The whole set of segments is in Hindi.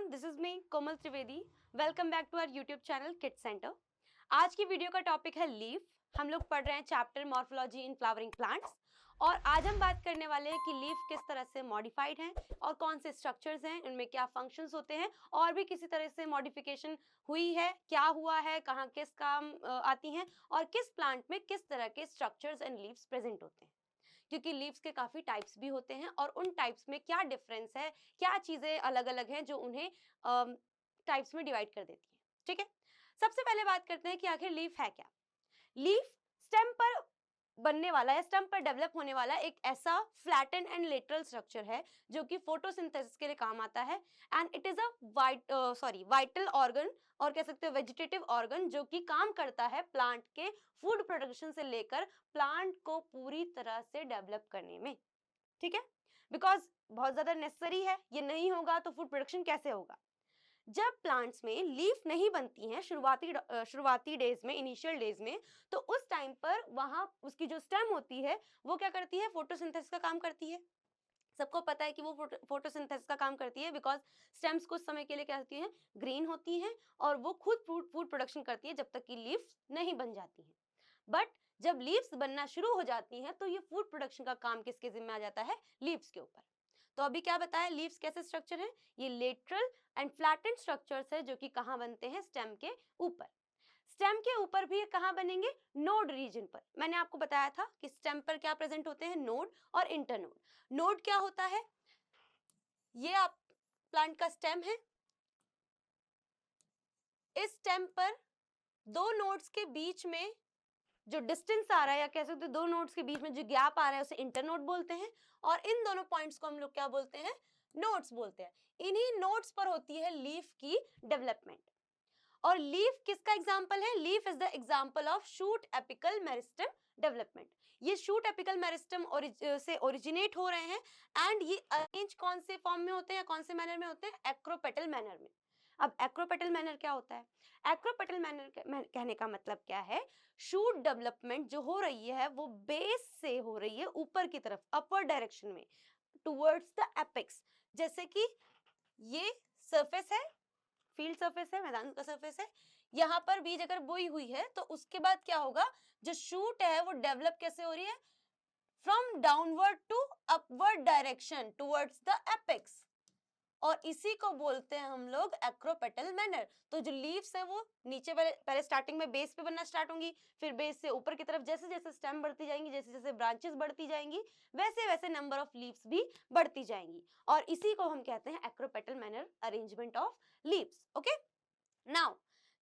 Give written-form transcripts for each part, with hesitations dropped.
This is me Komal Trivedi. Welcome back to our YouTube channel kid centre. आज की वीडियो का टॉपिक है लीफ। हम लोग पढ़ रहे हैं chapter morphology in flowering plants और आज हम बात करने वाले हैं कि लीफ किस तरह से मॉडिफाइड हैं और कौन से स्ट्रक्चर्स हैं, इनमें क्या फंक्शंस होते हैं और भी किसी तरह से मॉडिफिकेशन हुई है, क्या हुआ है, कहाँ किस काम आती हैं और किस प्लांट में किस तरह के स्ट्रक्चर्स एंड लीव्स प्रेजेंट होते हैं, क्योंकि लीव्स के काफी टाइप्स भी होते हैं और उन टाइप्स में क्या डिफरेंस है, क्या चीजें अलग अलग हैं जो उन्हें टाइप्स में डिवाइड कर देती है। ठीक है, सबसे पहले बात करते हैं कि आखिर लीफ है क्या। लीफ स्टेम पर बनने वाला है, स्टेम पर डेवलप होने वाला एक ऐसा फ्लैटन एंड लेटरल स्ट्रक्चर है जो कि फोटोसिंथेसिस के लिए काम आता है and it is a vital organ और कह सकते हो वेजिटेटिव ऑर्गन जो कि काम करता है प्लांट के फूड प्रोडक्शन से लेकर प्लांट को पूरी तरह से डेवलप करने में। ठीक है, बिकॉज बहुत ज्यादा नेसेसरी है, ये नहीं होगा तो फूड प्रोडक्शन कैसे होगा। जब प्लांट्स में लीफ नहीं बनती हैं शुरुआती डेज में, इनिशियल डेज में, तो उस टाइम पर वहां उसकी जो स्टेम होती है वो क्या करती है, फोटोसिंथेसिस का काम करती है। सबको पता है कि वो फोटोसिंथेसिस का काम करती है बिकॉज स्टेम्स कुछ समय के लिए क्या होती हैं, ग्रीन होती हैं और वो खुद फूड प्रोडक्शन करती है जब तक कि लीव्स नहीं बन जाती हैं। बट जब लीव्स बनना शुरू हो जाती हैं तो ये फूड प्रोडक्शन का काम किसके जिम्मे आ जाता है, लीव्स के ऊपर। तो अभी क्या बताया, लीव्स कैसे स्ट्रक्चर है, ये लेटरल एंड फ्लैटेंड स्ट्रक्चर्स है जो कि कहाँ बनते हैं, स्टेम के ऊपर। स्टेम के ऊपर भी कहाँ बनेंगे, नोड रीजन पर। मैंने आपको बताया था कि स्टेम पर क्या प्रेजेंट होते हैं, नोड और इंटरनोड। नोड क्या होता है, ये आप प्लांट का स्टेम है, इस स्टेम पर दो नोड्स के बीच में जो डिस्टेंस आ रहा है या कह सकते हैं दो नोड्स के बीच में जो गैप आ रहा है उसे इंटरनोड बोलते हैं और इन दोनों पॉइंट्स को हम लोग क्या बोलते हैं, नोड्स बोलते हैं। इन्हीं नोड्स पर होती है लीफ की डेवलपमेंट। और लीफ किसका एग्जांपल है, leaf is the example of shoot apical meristem development. ये शूट एपिकल मेरिस्टेम से ओरिजिनेट हो रहे हैं एंड ये अरेंज कौन से फॉर्म में होते हैं, कौन से मैनर में होते हैं, एक्रोपेटल मैनर में। अब एक्रोपेटल मैनर क्या होता है, एक्रोपेटल मैनर कहने का मतलब क्या है, शूट डेवलपमेंट जो हो रही है वो बेस से हो रही है ऊपर की तरफ, अपवर्ड डायरेक्शन में, टुवर्ड्स द एपेक्स। जैसे कि ये सरफेस है, फील्ड सरफेस है, मैदान का सरफेस है, यहाँ पर बीज अगर बोई हुई है तो उसके बाद क्या होगा, जो शूट है वो डेवलप कैसे हो रही है, from downward to upward direction towards the apex, और इसी को बोलते हैं हम लोग एक्रोपेटल मैनर। तो जो लीव्स है वो नीचे पहले स्टार्टिंग में बेस पे बनना स्टार्ट होंगी, फिर बेस से ऊपर की तरफ जैसे जैसे स्टेम बढ़ती जाएंगी, जैसे जैसे ब्रांचेस बढ़ती जाएंगी, वैसे वैसे नंबर ऑफ लीव्स भी बढ़ती जाएंगी और इसी को हम कहते हैं acropetal manner arrangement of leaves. Okay, now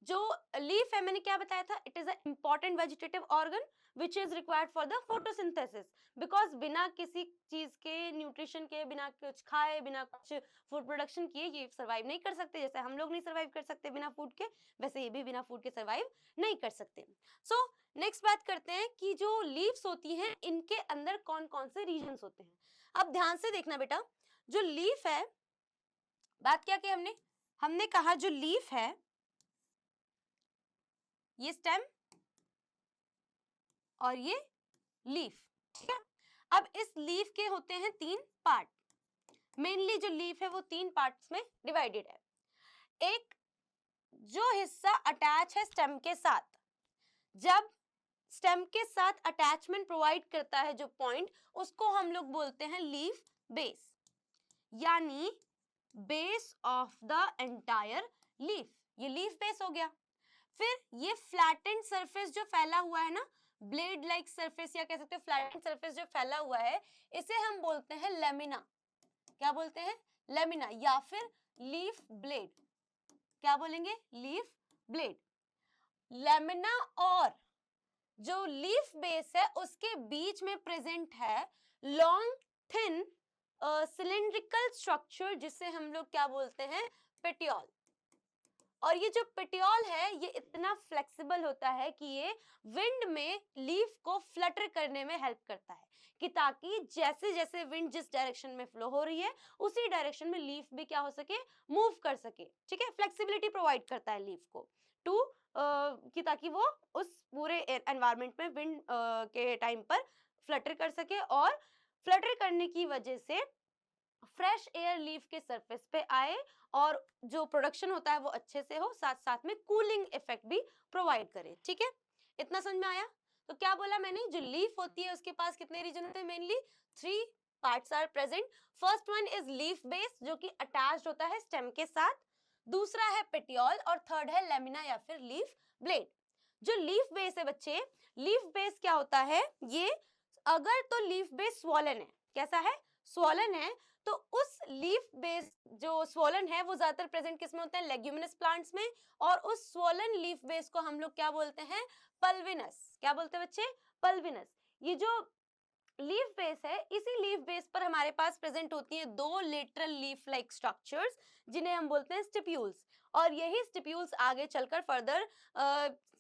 जो लीफ है मैंने क्या बताया था, it is a important vegetative organ which is required for the photosynthesis, because बिना किसी चीज के, न्यूट्रिशन के, बिना कुछ खाए, बिना कुछ फूड प्रोडक्शन किए ये सर्वाइव नहीं कर सकते। जैसे हम लोग नहीं सर्वाइव कर सकते बिना फूड के, वैसे ये भी बिना फूड के सर्वाइव नहीं कर सकते। सो नेक्स्ट बात करते हैं कि जो लीव्स होती हैं इनके अंदर कौन कौन से रीजन्स होते हैं। अब ध्यान से देखना बेटा, जो लीफ है, बात क्या की हमने हमने कहा जो लीफ है ये स्टेम और ये लीफ। ठीक है, अब इस लीफ के होते हैं तीन पार्ट। मेनली जो लीफ है वो तीन पार्ट्स में डिवाइडेड है। एक जो हिस्सा अटैच है स्टेम के साथ, जब स्टेम के साथ अटैचमेंट प्रोवाइड करता है जो पॉइंट, उसको हम लोग बोलते हैं लीफ बेस, यानी base of the entire leaf, ये लीफ बेस हो गया। फिर ये फ्लैटेंड सरफेस जो फैला हुआ है ना, ब्लेड लाइक सरफेस या कह सकते हो फ्लैटेंड सरफेस जो फैला हुआ है, इसे हम बोलते हैं लेमिना। क्या बोलते हैं, लेमिना, या फिर लीफ ब्लेड। क्या बोलेंगे, लीफ ब्लेड। लेमिना और जो लीफ बेस है उसके बीच में प्रेजेंट है लॉन्ग थिन सिलिंड्रिकल स्ट्रक्चर जिसे हम लोग क्या बोलते हैं, पेटियोल। और ये जो पेटियोल है ये इतना फ्लेक्सिबल होता है कि ये विंड में लीफ को फ्लटर करने में हेल्प करता है, कि ताकि जैसे जैसे विंड जिस डायरेक्शन में फ्लो हो रही है उसी डायरेक्शन में लीफ भी क्या हो सके, मूव कर सके। ठीक है, फ्लेक्सिबिलिटी प्रोवाइड करता है लीफ को टू कि ताकि वो उस पूरे एनवायरनमेंट में विंड के टाइम पर फ्लटर कर सके, और फ्लटर करने की वजह से फ्रेश एयर लीफ के सरफेस पे आए और जो प्रोडक्शन होता है वो अच्छे से हो, साथ साथ में कूलिंग इफेक्ट भी प्रोवाइड करे। ठीक है, इतना समझ में आया? तो क्या बोला मैंने, जो लीफ होती है उसके पास कितने रीजन होते हैं, mainly 3 parts are present. First one is leaf base जो कि अटैच्ड होता है स्टेम के साथ, दूसरा है पेटियोल और थर्ड है लेमिना या फिर लीफ ब्लेड। जो लीफ बेस है बच्चे, लीफ बेस क्या होता है, ये अगर तो लीफ बेस स्वॉलन है, कैसा है, स्वॉलन है, तो उस लीफ बेस जो स्वॉलन है वो ज्यादातर प्रेजेंट किसमें होते हैं, लेग्यूमिनस प्लांट्स में, और उस स्वॉलन लीफ बेस को हम लोग क्या बोलते हैं, पल्विनस। क्या बोलते हैं बच्चे, पल्विनस। ये जो लीफ बेस है, इसी लीफ बेस पर हमारे पास प्रेजेंट होती हैं दो लेटरल लीफ लाइक स्ट्रक्चर्स जिन्हें हम बोलते हैं स्टिप्यूल्स, और यही स्टिप्यूल्स आगे चलकर फर्दर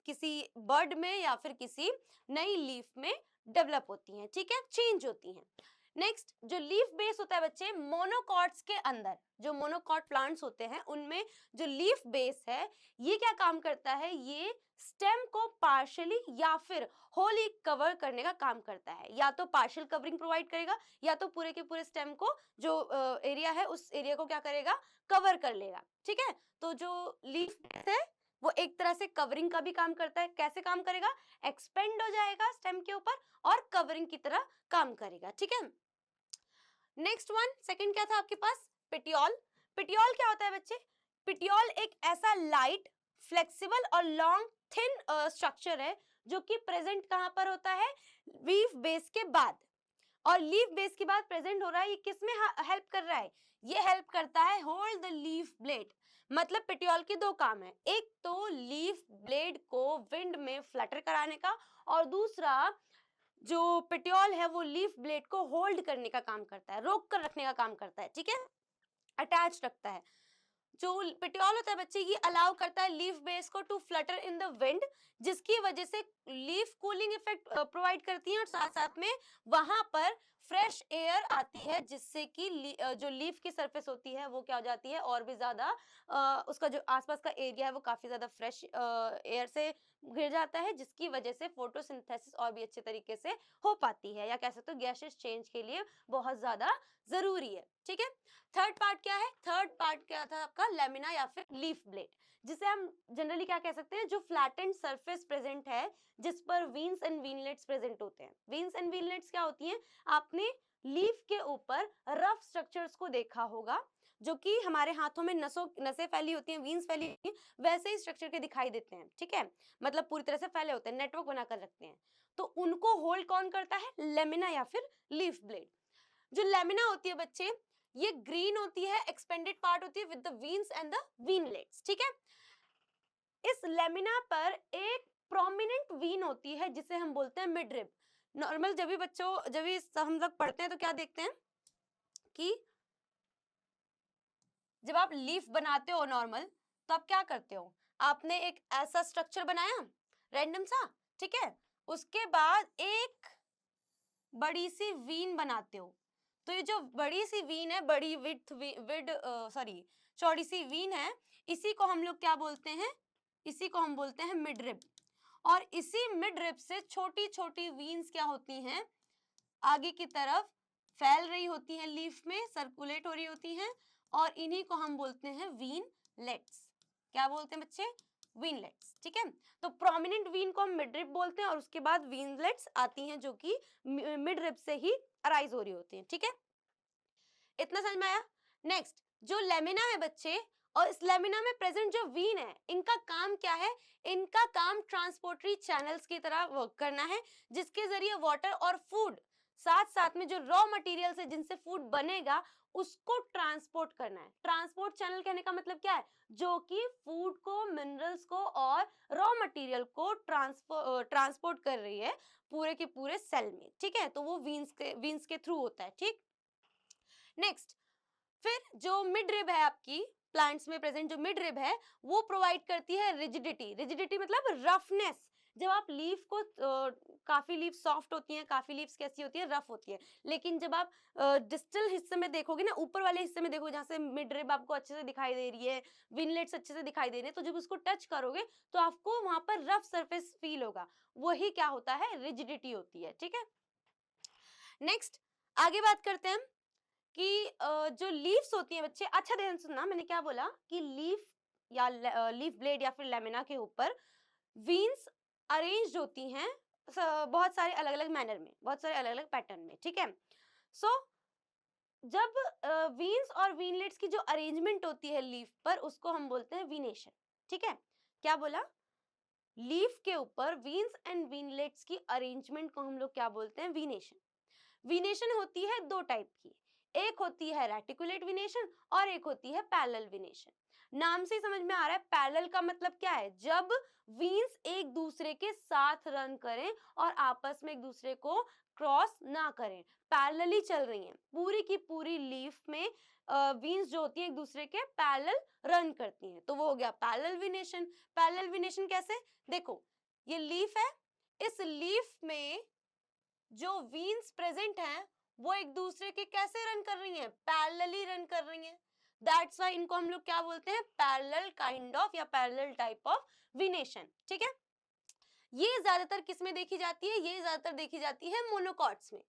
किसी बर्ड में या फिर किसी नई लीफ में डेवलप होती हैं। ठीक है, चेंज होती हैं। नेक्स्ट, जो लीफ बेस होता है बच्चे, मोनोकॉट्स के अंदर जो मोनोकॉट प्लांट्स होते हैं उनमें जो लीफ बेस है ये क्या काम करता है, ये स्टेम को पार्शियली या फिर होली कवर करने का काम करता है। या तो पार्शियल कवरिंग प्रोवाइड करेगा या तो पूरे के पूरे स्टेम को जो एरिया है उस एरिया को क्या करेगा, कवर कर लेगा। ठीक है, तो जो लीफ बेस है वो एक तरह से कवरिंग का भी काम करता है। कैसे काम करेगा, एक्सपेंड हो जाएगा स्टेम के ऊपर और कवरिंग की तरह काम करेगा। ठीक है, नेक्स्ट वन, सेकंड क्या था आपके पास, पिटियोल। पिटियोल क्या होता है बच्चे, पिटियोल एक ऐसा लाइट, फ्लेक्सिबल और लॉन्ग थिन स्ट्रक्चर है जो कि प्रेजेंट कहां पर होता है, लीफ बेस के बाद। और लीफ बेस के बाद प्रेजेंट हो रहा है, ये किस में हेल्प कर रहा है, ये हेल्प करता है होल्ड द लीफ ब्लेड। मतलब पिटियोल के दो काम है, एक तो लीफ ब्लेड को विंड में फ्लटर कराने का, और दूसरा जो पेटियोल है वो लीफ ब्लेड को होल्ड करने का काम करता है, रोक कर रखने का काम करता है। ठीक है, अटैच रखता है। जो पेटियोल होता है बच्चे, ये अलाउ करता है लीफ बेस को to flutter in the wind, जिसकी वजह से लीफ कूलिंग इफेक्ट प्रोवाइड करती है और साथ साथ में वहां पर फ्रेश एयर आती है, जिससे कि जो लीफ की सरफेस होती है वो क्या हो जाती है, और भी ज्यादा उसका जो आसपास का एरिया है वो काफी ज्यादा फ्रेश एयर से घिर जाता है, जिसकी वजह से फोटोसिंथेसिस और भी अच्छे तरीके से हो पाती है, या कह सकते हो गैसेस चेंज के लिए बहुत ज्यादा जरूरी है। ठीक है, थर्ड पार्ट क्या है, थर्ड पार्ट क्या था आपका, लेमिना या फिर लीफ ब्लेड, जिसे हम जनरली क्या कह सकते हैं, जो फ्लैटेंड सरफेस प्रेजेंट है जिस पर वीन्स एंड वीनलेट्स प्रेजेंट होते हैं। वीन्स एंड वीनलेट्स क्या होती हैं, आपने लीफ के ऊपर रफ स्ट्रक्चर्स को देखा होगा जो कि हमारे हाथों में नसें फैली होती हैं, वीन्स फैली होती हैं, वैसे ही स्ट्रक्चर के दिखाई देते हैं। ठीक है, मतलब पूरी तरह से फैले होते हैं, नेटवर्क बनाकर रखते हैं। तो उनको होल्ड कौन करता है, लेमिना या फिर लीफ ब्लेड। जो लेमिना होती है बच्चे, ये ग्रीन होती है, एक्सपेंडेड पार्ट होती है with the veins and the veinlets. ठीक है, इस लेमिना पर एक प्रोमिनेंट वीन होती है जिसे हम बोलते हैं मिडरिब। नॉर्मल जब भी बच्चों, जब भी हम लोग पढ़ते हैं तो क्या देखते हैं कि जब आप लीफ बनाते हो नॉर्मल, तो आप क्या करते हो, आपने एक ऐसा स्ट्रक्चर बनाया रैंडम सा, ठीक है, उसके बाद एक बड़ी सी वीन बनाते हो। तो ये जो बड़ी सी वीन है, बड़ी चौड़ी सी वीन है, इसी को हम लोग क्या बोलते हैं, इसी को हम बोलते हैं मिड रिब। और इसी मिड रिब से छोटी छोटी वीन्स क्या होती हैं, आगे की तरफ फैल रही होती हैं, लीफ में सर्कुलेट हो रही होती हैं, और इन्हीं को हम बोलते हैं वीनलेट्स। क्या बोलते हैं बच्चे, वीनलेट्स। ठीक है, तो प्रोमिनेंट वीन को हम मिड रिब बोलते हैं और उसके बाद वीनलेट्स आती हैं जो कि मिड रिब से ही अराइज हो रही होती हैं। ठीक है, इतना समझ में आया। नेक्स्ट, जो लेमिना है बच्चे, और इस लेमिना में प्रेजेंट जो वीन है, इनका काम क्या है, इनका काम ट्रांसपोर्टरी चैनल्स की तरह वर्क करना है, जिसके जरिए वाटर और फूड, साथ साथ में जो रॉ मटेरियल है जिनसे फूड बनेगा उसको ट्रांसपोर्ट करना है। ट्रांसपोर्ट चैनल कहने का मतलब क्या है, जो कि फूड को, मिनरल्स को और रॉ मटेरियल को ट्रांसपोर्ट कर रही है पूरे के पूरे सेल में। ठीक है, तो वो वीन्स के थ्रू होता है। ठीक, नेक्स्ट, फिर जो मिड रिब है आपकी प्लांट्स में प्रेजेंट, जो मिड रिब है वो प्रोवाइड करती है रिजिडिटी। रिजिडिटी मतलब रफनेस। जब आप लीफ को काफी लीफ सॉफ्ट होती हैं, काफी लीव्स कैसी होती है, रफ होती है, लेकिन जब आप डिस्टल हिस्से में देखोगे ना, ऊपर वाले हिस्से में देखोगे जहाँ से मिड रिब आपको अच्छे से दिखाई दे रही है, विनलेट्स अच्छे से दिखाई दे रहे हैं, तो जब उसको टच करोगे तो आपको वहां पर रफ सरफेस फील होगा, वही क्या होता है, रिजिडिटी होती है। ठीक है, नेक्स्ट आगे बात करते हैं कि जो लीव्स होती हैं बच्चे, अच्छा ध्यान सुनना, मैंने क्या बोला कि लीफ या लीफ ब्लेड या फिर लेमिना के ऊपर वीन्स अरेंज्ड होती हैं बहुत सारे अलग अलग मैनर में, बहुत सारे अलग अलग पैटर्न में, ठीक है। सो जब वीन्स और वीनलेट्स की जो अरेंजमेंट होती है लीफ पर, उसको हम बोलते हैं वीनेशन, ठीक है। क्या बोला? लीफ के ऊपर वीन्स एंड वीनलेट्स की अरेंजमेंट को हम लोग क्या बोलते हैं? वीनेशन। वीनेशन होती है दो टाइप की, एक होती है रेटिकुलेट विनेशन और एक होती है पैरेलल विनेशन। नाम से ही समझ में आ रहा है, पैरेलल का मतलब क्या है? जब वीन्स एक दूसरे के साथ रन करें और आपस में एक दूसरे को क्रॉस ना करें, पैरेलली चल रही हैं, पूरी की पूरी लीफ में वीन्स जो होती है एक दूसरे के पैरेलल रन करती हैं, तो वो हो गया पैरेलल विनेशन। पैरेलल विनेशन कैसे? देखो, ये लीफ है, इस लीफ में जो वीन्स प्रेजेंट हैं वो एक दूसरे के कैसे रन कर रही हैं? पैरेलली रन कर रही हैं। दैट्स व्हाई इनको हम लोग क्या बोलते हैं? पैरेलल काइंड ऑफ या पैरेलल टाइप ऑफ विनेशन, ठीक है। ये ज्यादातर किस में देखी जाती है? ये ज्यादातर देखी जाती है मोनोकॉट्स में।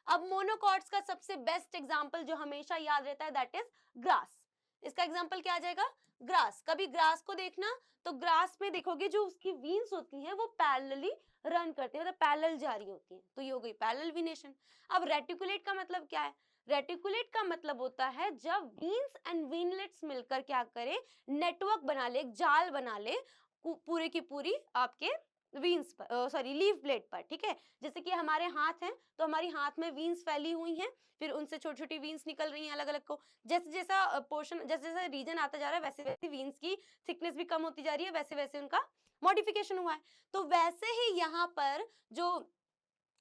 अब मोनोकॉट्स का सबसे बेस्ट एग्जांपल जो हमेशा याद रहता है दैट इज ग्रास। इसका एग्जांपल क्या आ जाएगा? ग्रास। कभी ग्रास को देखना तो ग्रास में देखोगे जो उसकी वीन्स होती हैं वो पैरेलली रन करती है, मतलब पैरेलल जारी होती है, तो ये हो गई पैरेलल विनेशन। अब रेटिकुलेट का मतलब क्या है? रेटिकुलेट का मतलब होता है जब वीन्स एंड वीनलेट्स मिलकर क्या करे? नेटवर्क बना ले, एक जाल बना ले पूरे की पूरी आपके वीन्स पर, सॉरी लीफ ब्लेड पर, ठीक है। जैसे कि हमारे हाथ हैं तो हमारी हाथ में वीन्स फैली हुई हैं, फिर उनसे छोटी छोटी वीन्स निकल रही हैं अलग अलग को, जैसे जैसा पोर्शन, जैसे जैसा रीजन आता जा रहा है वैसे वैसे वीन्स की थिकनेस भी कम होती जा रही है, वैसे वैसे उनका मॉडिफिकेशन हुआ है। तो वैसे ही यहाँ पर जो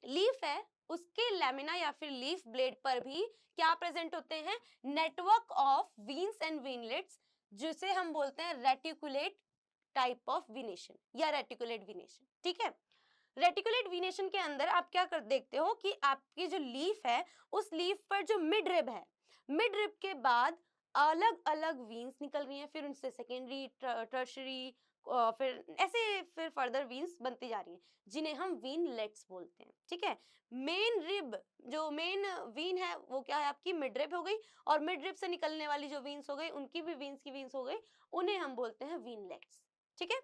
लीफ है उसके लेमिना या फिर लीफ ब्लेड पर भी क्या प्रेजेंट होते हैं? नेटवर्क ऑफ वीन्स एंड वीनलेट्स, जिसे हम बोलते हैं रेटिकुलेट टाइप ऑफ विनेशन या रेटिकुलेट विनेशन, ठीक है। रेटिकुलेट विनेशन के अंदर आप क्या कर देखते हो कि आपकी जो लीफ है उस लीफ पर जो मिड रिब है, मिड रिब के बाद अलग अलग वीन्स निकल रही हैं, फिर उनसे सेकेंडरी, टर्शरी, फिर ऐसे फिर फर्दर वीन्स बनती जा रही हैं, जिन्हें हम वीनलेट्स बोलते हैं, ठीक है। मेन रिब, जो मेन वीन है वो क्या है? आपकी मिड रिब हो गई, और मिड रिब से निकलने वाली जो वीन्स हो गई उनकी भी वीन्स की वीन्स हो गई, उन्हें हम बोलते हैं वीनलेट्स, ठीक है।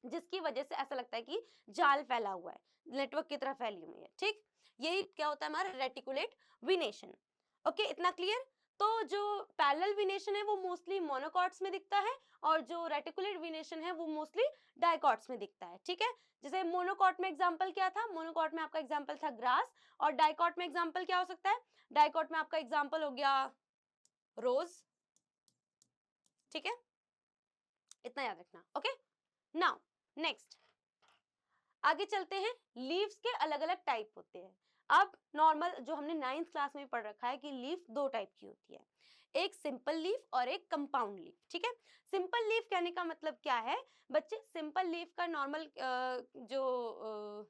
जिसकी वजह से ऐसा लगता है कि जाल फैला हुआ है, नेटवर्क की तरह फैली हुई है, ठीक। यही क्या होता है हमारा रेटिकुलेट विनेशन। ओके, इतना क्लियर? तो जो पैरेलल विनेशन है वो मोस्टली मोनोकॉट्स में दिखता है, और जो रेटिकुलेट विनेशन है वो मोस्टली डाइकॉट्स में दिखता है, ठीक है। जैसे मोनोकॉट में एग्जांपल क्या था? मोनोकॉट में आपका एग्जांपल था ग्रास, और डाइकॉट में एग्जांपल क्या हो सकता है? डाइकॉट में आपका एग्जांपल हो गया रोज, ठीक है, इतना याद रखना। ओके, नाउ नेक्स्ट आगे चलते हैं। लीव्स के अलग अलग टाइप होते हैं। अब नॉर्मल जो हमने 9th क्लास में पढ़ रखा है कि लीफ दो टाइप की होती है, एक सिंपल लीफ और एक कंपाउंड लीफ, ठीक है। सिंपल लीफ कहने का मतलब क्या है बच्चे? सिंपल लीफ का नॉर्मल जो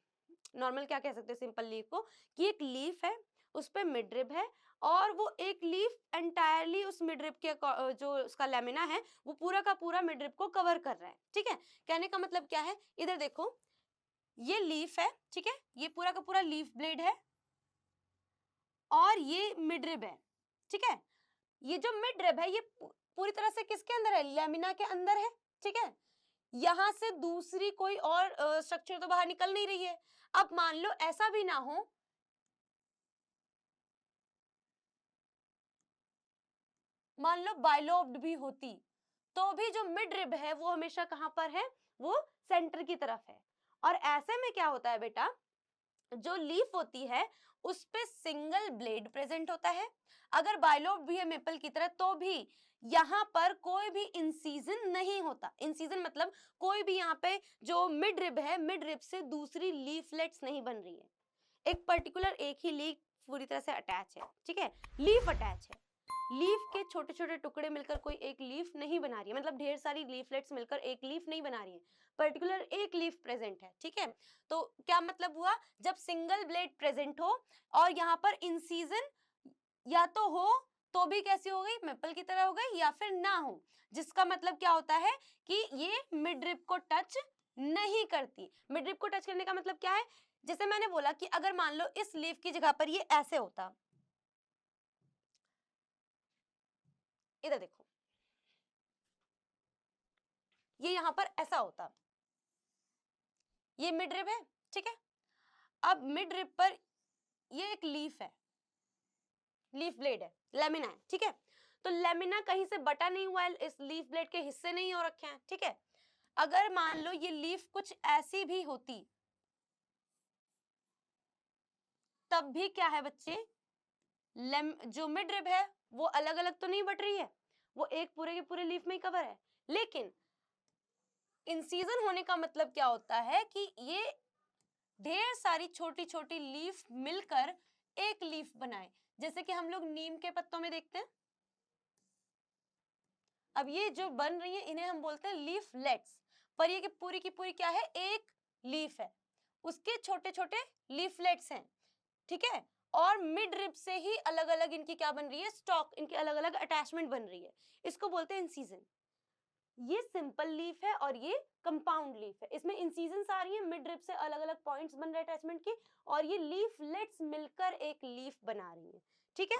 नॉर्मल क्या कह सकते हैं सिंपल लीफ को, कि एक लीफ है, उस पे मिडरिब है, और वो एक लीफ एंटायरली उस मिडरिब के जो उसका लेमिना है वो पूरा का पूरा मिडरिब को कवर कर रहा है, ठीक है। कहने का मतलब क्या है? इधर देखो, ये लीफ है, ठीक है, ये पूरा का पूरा लीफ ब्लेड है, और ये मिडरिब है, ठीक है। ये जो मिडरिब है ये पूरी तरह से किसके अंदर है? लेमिना के अंदर है, ठीक है। यहां से दूसरी कोई और स्ट्रक्चर तो बाहर निकल नहीं रही है। अब मान लो ऐसा भी ना हो, मान लो बाइलोब्ड भी होती, तो भी जो मिड रिब है वो हमेशा कहां पर है? वो सेंटर की तरफ है। और ऐसे में क्या होता है बेटा, जो लीफ होती है उस पे सिंगल ब्लेड प्रेजेंट होता है। अगर बाइलोब भी है मेपल की तरह तो भी यहाँ पर कोई भी इंसीजन नहीं होता। इंसीजन मतलब कोई भी यहाँ पे जो मिड रिब है, मिड रिब से दूसरी लीफलेट्स नहीं बन रही है, एक पर्टिकुलर एक ही लीफ पूरी तरह से अटैच है, ठीक है, लीफ अटैच है। लीफ के छोटे छोटे टुकड़े मिलकर कोई एक लीफ नहीं बना रही है, मतलब ढेर सारी लीफलेट्स मिलकर एक लीफ नहीं बना रही है, पर्टिकुलर एक लीफ प्रेजेंट है, ठीक है। तो क्या मतलब हुआ? जब सिंगल ब्लेड प्रेजेंट हो और यहाँ पर इंसीजन या तो हो तो भी कैसी हो गई? मेपल की तरह हो गई, या फिर ना हो, जिसका मतलब क्या होता है कि ये मिड रिब को टच नहीं करती। मिड रिब को टच करने का मतलब क्या है? जैसे मैंने बोला कि अगर मान लो इस लीफ की जगह पर ये ऐसे होता, इधर देखो, ये यहां पर ऐसा होता, ये मिड रिब है, ठीक है। अब मिड रिब पर ये एक लीफ है, लीफ ब्लेड है, लेमिना है, ठीक है। तो लेमिना कहीं से बटा नहीं हुआ है, इस लीफ ब्लेड के हिस्से नहीं हो रखे हैं, ठीक है। अगर मान लो ये लीफ कुछ ऐसी भी होती, तब भी क्या है बच्चे, जो मिड रिब है वो अलग अलग तो नहीं बट रही है, वो एक पूरे के पूरे लीफ में ही कवर है। लेकिन इंसीजन होने का मतलब क्या होता है कि ये ढेर सारी छोटी छोटी लीफ मिलकर एक लीफ बनाए, जैसे कि हम लोग नीम के पत्तों में देखते हैं। अब ये जो बन रही है इन्हें हम बोलते हैं लीफलेट्स, पर ये पूरी की पूरी क्या है, एक लीफ है, उसके छोटे छोटे लीफलेट्स हैं, ठीक है। और मिड रिब से ही अलग अलग इनकी क्या बन रही है, स्टॉक, इनकी अलग अलग अटैचमेंट बन रही है, इसको बोलते हैं इंसीजन। ये सिंपल लीफ है और ये कंपाउंड लीफ है, इसमें इंसीजन्स आ रही है, मिड रिब से अलग अलग पॉइंट्स बन रहे हैं अटैचमेंट की, और ये लीफलेट्स मिलकर एक लीफ बना रही है, ठीक है।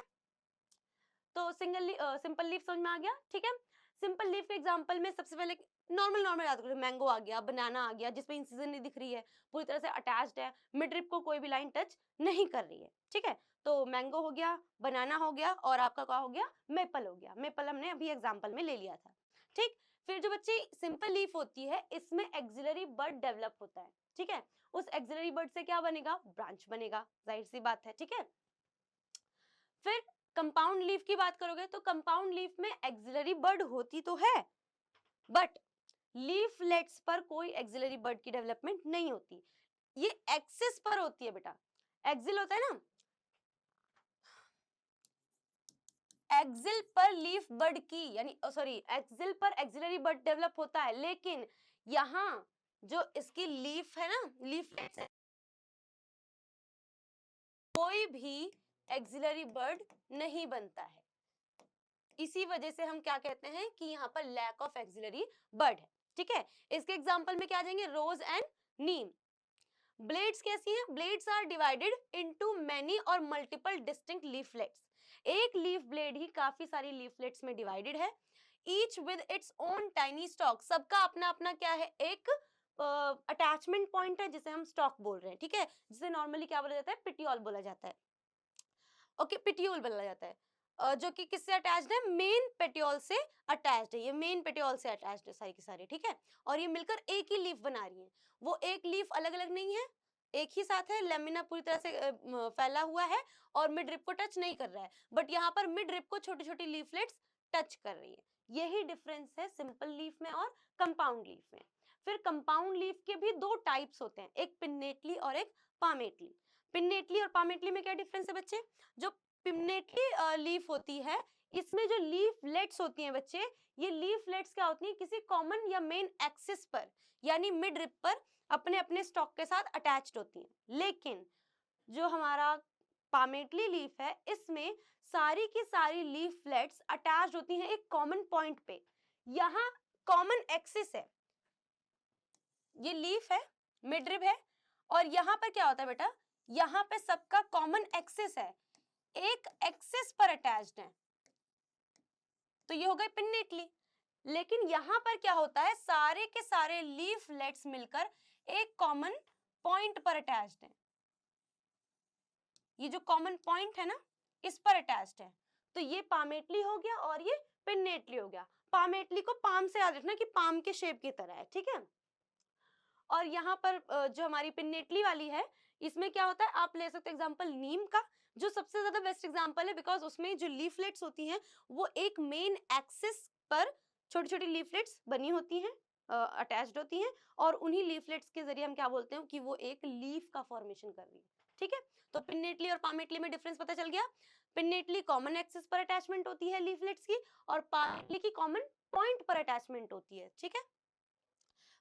तो सिंपल लीफ समझ में आ गया, ठीक है। सिंपल लीफ के एग्जांपल में सबसे पहले नॉर्मल नॉर्मल याद करो, मैंगो आ गया, बनाना आ गया, जिसमें इंसिजन नहीं दिख रही है, पूरी तरह से अटैच्ड है, मिड रिब को कोई भी लाइन टच नहीं कर रही है, ठीक है। तो मैंगो हो गया, बनाना हो गया, और आपका क्या हो गया, मेपल हो गया। मेपल हमने अभी एग्जाम्पल में ले लिया था, ठीक। फिर जो बच्चे सिंपल लीफ होती है, इसमें एक्सिलरी बड डेवलप होता है, ठीक है। उस एक्सिलरी बड से क्या बनेगा, ब्रांच बनेगा, जाहिर सी बात है, ठीक है। फिर कंपाउंड लीफ की बात करोगे तो कंपाउंड लीफ में एक्सिलरी बड होती तो है, बट लीफलेट्स पर कोई एक्सिलरी बड की डेवलपमेंट नहीं होती, ये एक्सिस पर होती है बेटा। एक्सिल होता है ना, एक्सिल पर लीफ बड की, यानी सॉरी, एक्सिल पर एक्सिलरी बड डेवलप होता है, लेकिन यहां जो इसकी लीफ है ना, लीफलेट्स है, कोई भी एक्सिलरी बड नहीं बनता है। इसी वजह से हम क्या कहते हैं कि यहाँ पर लैक ऑफ एक्सिलरी बड है, ठीक है। इसके एग्जांपल में क्या आ जाएंगे, रोज एंड नीम। ब्लेड्स कैसी हैं, blades are divided into many और मल्टीपल डिस्टिंक्ट लीफलेट्स। एक लीफ ब्लेड ही काफी सारी लीफलेट्स में डिवाइडेड है, each with its own tiny stalk, सबका अपना अपना क्या है, एक अटैचमेंट पॉइंट है, जिसे हम स्टॉक बोल रहे हैं, ठीक है। जिसे नॉर्मली क्या बोला जाता है, पिटियोल बोला जाता है, ओके, पिटियोल बोला जाता है। जो कि किससे अटैच्ड है, मेन पेटियोल से अटैच्ड है, ये मेन पेटियोल से अटैच्ड है सारी की सारी, ठीक है। और ये मिलकर एक ही लीफ बना रही है, वो एक लीफ अलग अलग नहीं है, एक ही साथ है, लेमिना पूरी तरह से फैला हुआ है और मिड रिब को टच नहीं कर रहा है, बट यहाँ पर मिड रिब को छोटी छोटी लीफलेट्स टच कर रही है। यही डिफरेंस है सिंपल लीफ में और कंपाउंड लीफ में। फिर कंपाउंड लीफ के भी दो टाइप्स होते हैं, एक पिन्नेटली और एक पामेटली। पिन्नेटली और पामेटली में क्या डिफरेंस है बच्चे, जो पिन्नेटली लीफ होती है, इसमें जो लीफलेट्स होती हैं बच्चे, ये लीफलेट्स क्या होती हैं, किसी कॉमन या मेन एक्सिस पर, यानी मिड रिब पर अपने अपने स्टॉक के साथ अटैच्ड होती हैं। लेकिन जो हमारा पामेटली लीफ है, इसमें सारी की सारी लीफलेट्स अटैच्ड होती हैं एक कॉमन पॉइंट पे, यहाँ कॉमन एक्सिस है, ये लीफ है, मिड रिब है, और यहाँ पर क्या होता है बेटा, यहाँ पे सबका कॉमन एक्सिस है, एक एक्सिस पर अटैच्ड है, तो ये हो गए पिन्नेटली। लेकिन यहां पर क्या होता है, सारे के सारे लीफलेट्स मिलकर एक कॉमन पॉइंट पर अटैच्ड है, ये जो कॉमन पॉइंट है ना, इस पर अटैच्ड है, तो ये पामेटली हो गया और ये पिन्नेटली हो गया। पामेटली को पाम से याद रखना कि पाम के शेप की तरह है, ठीक है। और यहाँ पर जो हमारी पिन्नेटली वाली है, इसमें क्या होता है, आप ले सकते हो एग्जांपल नीम का, जो सबसे ज्यादा बेस्ट एग्जांपल है, बिकॉज उसमें जो लीफलेट्स होती हैं वो एक मेन एक्सिस पर छोटी छोटी लीफलेट्स बनी होती हैं, अटैच्ड होती हैं, और उन्हीं लीफलेट्स के जरिए हम क्या बोलते हैं कि वो एक लीफ का फॉर्मेशन कर रही है, ठीक है। तो पिन्नेटली और पामेटली में डिफरेंस पता चल गया। पिन्नेटली कॉमन एक्सिस पर अटैचमेंट होती है लीफलेट्स की, और पामेटली की कॉमन पॉइंट पर अटैचमेंट होती है, ठीक है।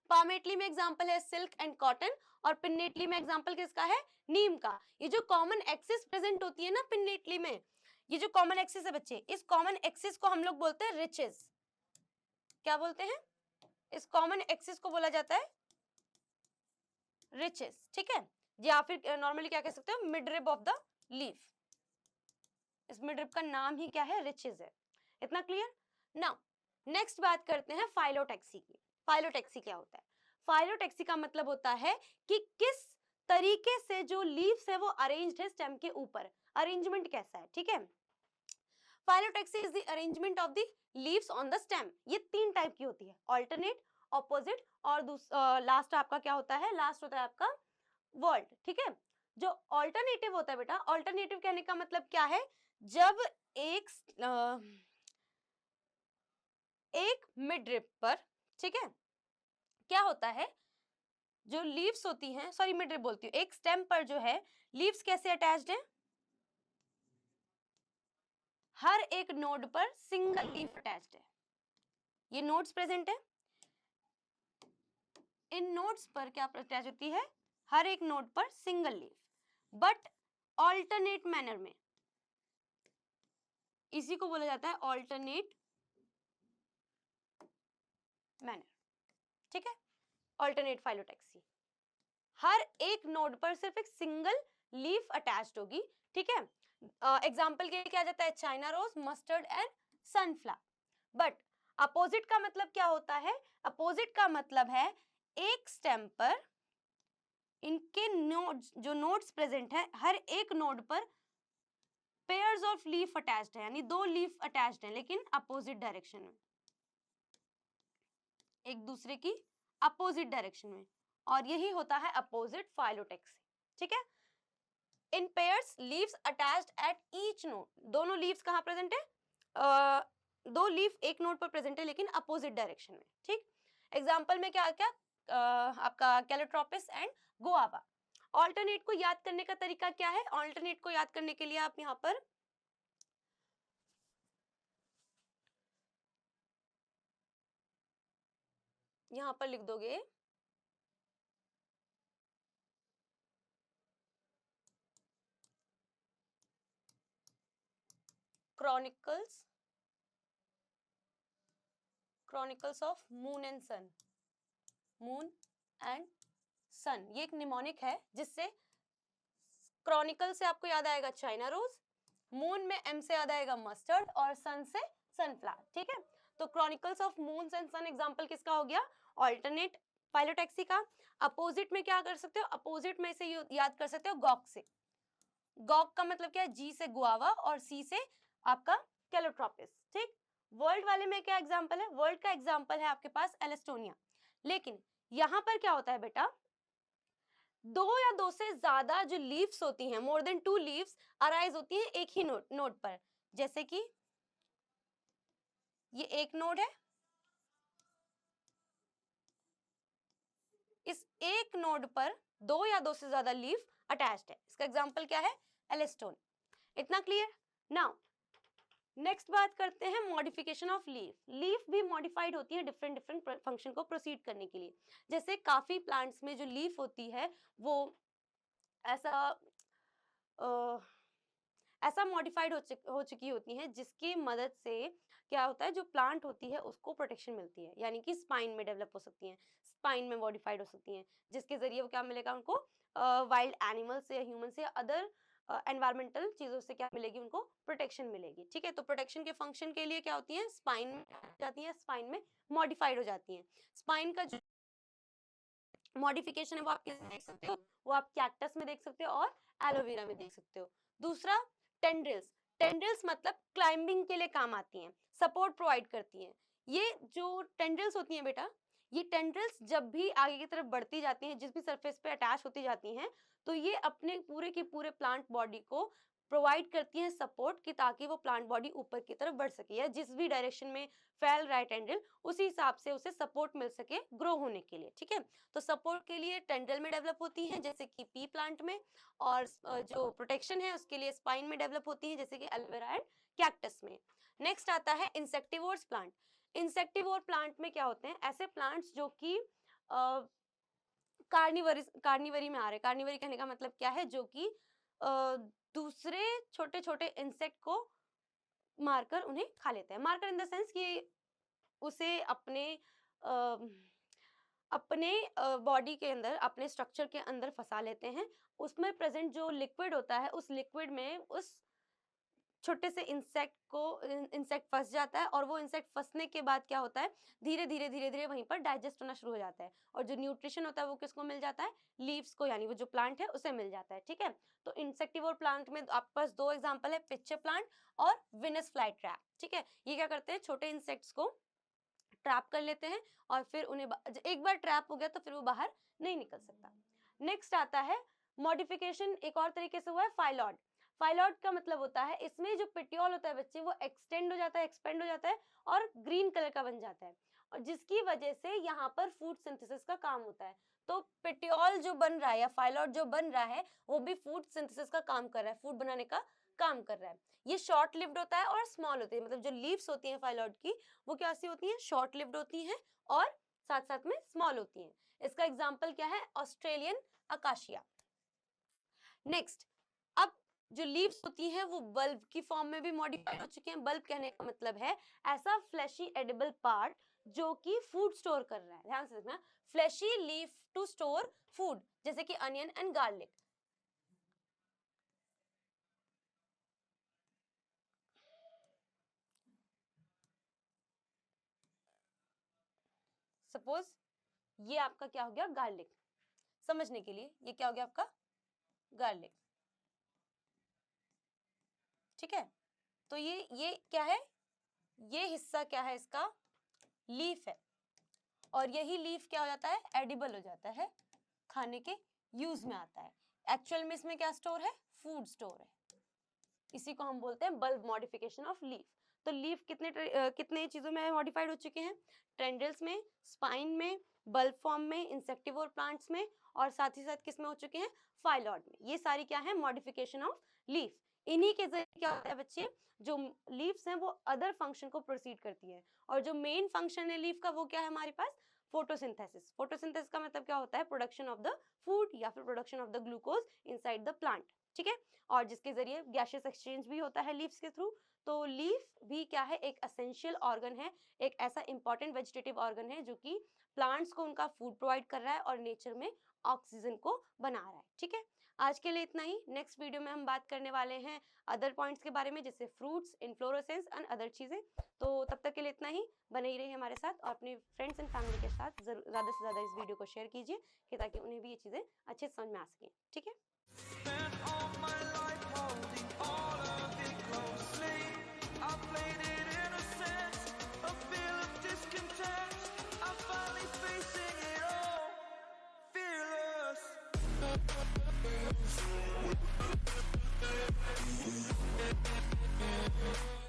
पामेटली में एग्जांपल है सिल्क एंड कॉटन, और पिन्नेटली में एग्जांपल किसका है, नीम का। ये जो कॉमन एक्सिस प्रेजेंट होती है ना पिन्नेटली में, ये जो कॉमन एक्सिस है बच्चे, इस कॉमन एक्सिस को हम लोग बोलते हैं रिचेस। क्या बोलते हैं, इस कॉमन एक्सिस को बोला जाता है रिचेस, ठीक है। या फिर नॉर्मली क्या कह सकते हो, mid rib of the leaf, इस मिड रिब का नाम ही क्या है, रिचेस है। इतना क्लियर। नाउ नेक्स्ट बात करते हैं फाइलोटैक्सी की। फाइलोटैक्सी क्या होता है? फाइलोटैक्सी का मतलब होता है कि किस तरीके से जो लीव्स है वो अरेंज्ड है स्टेम के ऊपर, अरेंजमेंट कैसा है, ठीक है। Phyllotaxy is the arrangement of the leaves on the stem. ये 3 टाइप की होती है, ऑल्टरनेट, ऑपोजिट और लास्ट आपका क्या होता है, लास्ट होता है आपका वर्ल्ड, ठीक है। जो ऑल्टरनेटिव होता है बेटा, ऑल्टरनेटिव कहने का मतलब क्या है, जब एक मिडरिप पर, ठीक है, क्या होता है, जो लीव्स होती हैं, सॉरी मिडरिप बोलती हूँ, एक स्टेम पर जो है लीव्स कैसे अटैच्ड है, हर एक नोड पर सिंगल लीफ अटैच्ड है। ये नोड्स प्रेजेंट है, इन नोड्स पर क्या अटैच होती है, हर एक नोड पर single leaf, but alternate manner में, इसी को बोला जाता है ऑल्टरनेट मैनर, ठीक है, ऑल्टरनेट फाइलोटैक्सी। हर एक नोड पर सिर्फ एक सिंगल लीफ अटैच्ड होगी, ठीक है। एग्जांपल के लिए क्या जाता है, China rose, mustard and sunflower. But opposite का मतलब क्या होता है, अपोजिट का मतलब है एक स्टेम पर इनके नोड्स, जो नोड्स प्रेजेंट है, हर एक नोड पर पेयर्स ऑफ लीफ अटैच्ड है, यानी 2 लीफ अटैच्ड है, लेकिन अपोजिट डायरेक्शन में, एक दूसरे की अपोजिट डायरेक्शन में, और यही होता है अपोजिट फाइलोटैक्सी, ठीक है। इन pairs leaves attached at each node, दोनों लीव्स कहाँ प्रेजेंट है, 2 लीफ एक नोड पर प्रेजेंट है लेकिन अपोजिट डायरेक्शन में, ठीक। एग्जाम्पल में क्या क्या, आपका कैलोट्रोपिस एंड गुआवा। ऑल्टरनेट को याद करने का तरीका क्या है, ऑल्टरनेट को याद करने के लिए आप यहाँ पर लिख दोगे chronicles of moon and sun, moon and sun, ये एक निमोनिक है, जिससे क्रॉनिकल से आपको याद आएगा चाइना रोज, मून में एम से याद आएगा मस्टर्ड, और सन से सनफ्लावर, ठीक है। तो chronicles of moon and sun example किसका हो गया, ऑल्टरनेट फाइलोटैक्सी का। अपोजिट में क्या कर सकते हो, अपोजिट में से याद कर सकते हो गॉक से। गॉक का मतलब क्या है, जी से गुआवा और सी से आपका कैलोट्रोपिस, ठीक। वर्ल्ड वाले में क्या एग्जांपल है, वर्ल्ड का एग्जांपल है आपके पास एलेस्टोनिया। लेकिन यहां पर क्या होता है बेटा, 2 या 2 से ज्यादा जो लीव्स होती हैं, मोर देन 2 लीव्स अराइज होती हैं एक ही नोड पर, जैसे कि ये एक नोड है, इस एक नोड पर 2 या 2 से ज्यादा लीफ अटैच्ड है, इसका एग्जांपल क्या है, एलेस्टोन। इतना क्लियर। नाउ नेक्स्ट बात करते हैं मॉडिफिकेशन ऑफ लीफ। लीफ भी मॉडिफाइड होती है डिफरेंट डिफरेंट फंक्शन को प्रोसीड करने के लिए। जैसे काफी प्लांट्स में जो लीफ होती है वो ऐसा ऐसा मॉडिफाइड हो चुकी होती हैं, जिसकी मदद से क्या होता है, जो प्लांट होती है उसको प्रोटेक्शन मिलती है, यानी कि स्पाइन में डेवलप हो सकती हैं, स्पाइन में मॉडिफाइड हो सकती हैं, जिसके जरिए वो क्या मिलेगा उनको, वाइल्ड एनिमल से, ह्यूमन से, अदर एनवायरमेंटल चीजों से क्या मिलेगी, उनको प्रोटेक्शन मिलेगी, ठीक है। तो प्रोटेक्शन के फंक्शन के लिए क्या होती है, स्पाइन में जाती है, स्पाइन में मॉडिफाइड हो जाती है। स्पाइन का जो मॉडिफिकेशन है वो आप किस देख सकते हो, वो आप कैक्टस में देख सकते हो और एलोवेरा में देख सकते हो। दूसरा टेंड्रिल्स, टेंड्रिल्स मतलब क्लाइंबिंग के लिए काम आती हैं, सपोर्ट प्रोवाइड करती हैं। ये जो टेंड्रिल्स होती हैं बेटा, ये टेंड्रिल्स जब भी आगे की तरफ बढ़ती जाती हैं, जिस भी सरफेस पे अटैच होती जाती हैं, तो ये अपने पूरे के पूरे प्लांट बॉडी को प्रोवाइड करती हैं सपोर्ट की, ताकि वो प्लांट बॉडी ऊपर की तरफ बढ़ सके, या जिस भी डायरेक्शन में फैल रहा है टेंड्रिल, उसी हिसाब से उसे सपोर्ट मिल सके ग्रो होने के लिए, ठीक है। तो सपोर्ट के लिए टेंड्रिल में डेवलप होती हैं, जैसे कि पी प्लांट में, और जो प्रोटेक्शन है उसके लिए स्पाइन में डेवलप होती है, जैसे कि एलोवेरा एंड कैक्टस में। नेक्स्ट आता है इंसेक्टिवोर्स प्लांट। इंसेक्टिवोर प्लांट में क्या होते हैं, ऐसे प्लांट्स जो कि कार्निवरी में आ रहे हैं। कार्निवरी कहने का मतलब क्या है, जो कि दूसरे छोटे छोटे इंसेक्ट को मारकर उन्हें खा लेते हैं। मारकर इन द सेंस कि उसे अपने बॉडी के अंदर, अपने स्ट्रक्चर के अंदर फंसा लेते हैं। उसमें प्रेजेंट जो लिक्विड होता है, उस लिक्विड में उस छोटे से इंसेक्ट फंस जाता है और वो इंसेक्ट फंसने के बाद क्या होता है, धीरे धीरे वहीं पर डाइजेस्ट होना शुरू हो जाता है और जो न्यूट्रिशन होता है वो किसको मिल जाता है, लीव्स को, यानी वो जो प्लांट है उसे मिल जाता है। ठीक है, तो इंसेक्टिवोर प्लांट में आपके पास दो एग्जांपल है, पिच्चे प्लांट और विनस फ्लाई ट्रैप। ठीक है, ये क्या करते हैं, छोटे इंसेक्ट्स को ट्रैप कर लेते हैं और फिर उन्हें एक बार ट्रैप हो गया तो फिर वो बाहर नहीं निकल सकता। नेक्स्ट आता है मॉडिफिकेशन, एक और तरीके से हुआ है फाइलॉड। फाइलॉड का मतलब होता है इसमें जो पेटियोल होता है बच्चे वो एक्सटेंड हो जाता है, एक्सपेंड हो जाता है और ग्रीन कलर का बन जाता है और जिसकी वजह से यहाँ पर फूड सिंथेसिस का काम होता है। तो पेटियोल जो बन रहा है या फाइलॉड जो बन रहा है वो भी फूड सिंथेसिस का काम कर रहा है, फूड बनाने का काम कर रहा है। ये शॉर्ट लिव्ड होता है और स्मॉल होती है, मतलब जो लीव्स होती हैं फाइलॉड की वो कैसी होती हैं, शॉर्ट लिव्ड होती हैं और साथ साथ में स्मॉल होती हैं। इसका एग्जांपल क्या है, ऑस्ट्रेलियन अकाशिया। नेक्स्ट, अब जो लीव्स होती हैं वो बल्ब की फॉर्म में भी मॉडिफाई हो चुके हैं। बल्ब कहने का मतलब है ऐसा फ्लैशी एडिबल पार्ट जो कि फूड स्टोर कर रहा है। ध्यान से देखना, fleshy leaf to store food, जैसे कि अनियन एंड गार्लिक। सपोज ये आपका क्या हो गया, गार्लिक। समझने के लिए ये क्या हो गया आपका, गार्लिक। ठीक है, तो ये क्या है, ये हिस्सा क्या है, इसका लीफ है और यही लीफ क्या हो जाता है, एडिबल हो जाता है, खाने के यूज में आता है। एक्चुअल में इसमें क्या स्टोर है, फूड स्टोर है। इसी को हम बोलते हैं बल्ब मॉडिफिकेशन ऑफ लीफ। तो लीफ कितने चीजों में मॉडिफाइड हो चुके हैं, टेंड्रिल्स में, स्पाइन में, बल्ब फॉर्म में, इंसेक्टिवोर प्लांट्स में और साथ ही साथ किस में हो चुके हैं, फाइलॉड में। ये सारी क्या है, मॉडिफिकेशन ऑफ लीफ। इन्हीं के जरिए क्या होता है बच्चे, जो लीव्स हैं वो अदर फंक्शन को प्रोसीड करती है और जो मेन फंक्शन है लीफ का वो क्या है हमारे पास, फोटोसिंथेसिस। फोटोसिंथेसिस का मतलब क्या होता है, प्रोडक्शन ऑफ द फूड या फिर production of the glucose inside the plant. ठीक है, और जिसके जरिए गैसियस एक्सचेंज भी होता है लीव्स के थ्रू। तो लीफ भी क्या है, एक एसेंशियल ऑर्गन है, एक ऐसा इंपॉर्टेंट वेजिटेटिव ऑर्गन है जो कि प्लांट्स को उनका फूड प्रोवाइड कर रहा है और नेचर में ऑक्सीजन को बना रहा है। ठीक है, आज के लिए इतना ही। नेक्स्ट वीडियो में हम बात करने वाले हैं अदर पॉइंट्स के बारे में, जैसे फ्रूट्स, इन्फ्लोरेसेंस एंड अदर चीजें। तो तब तक के लिए इतना ही, बने ही रहिए हमारे साथ और अपने फ्रेंड्स एंड फैमिली के साथ ज़्यादा से ज़्यादा इस वीडियो को शेयर कीजिए कि ताकि उन्हें भी ये चीज़ें अच्छे से समझ में आ सकें। ठीक है, Fearless.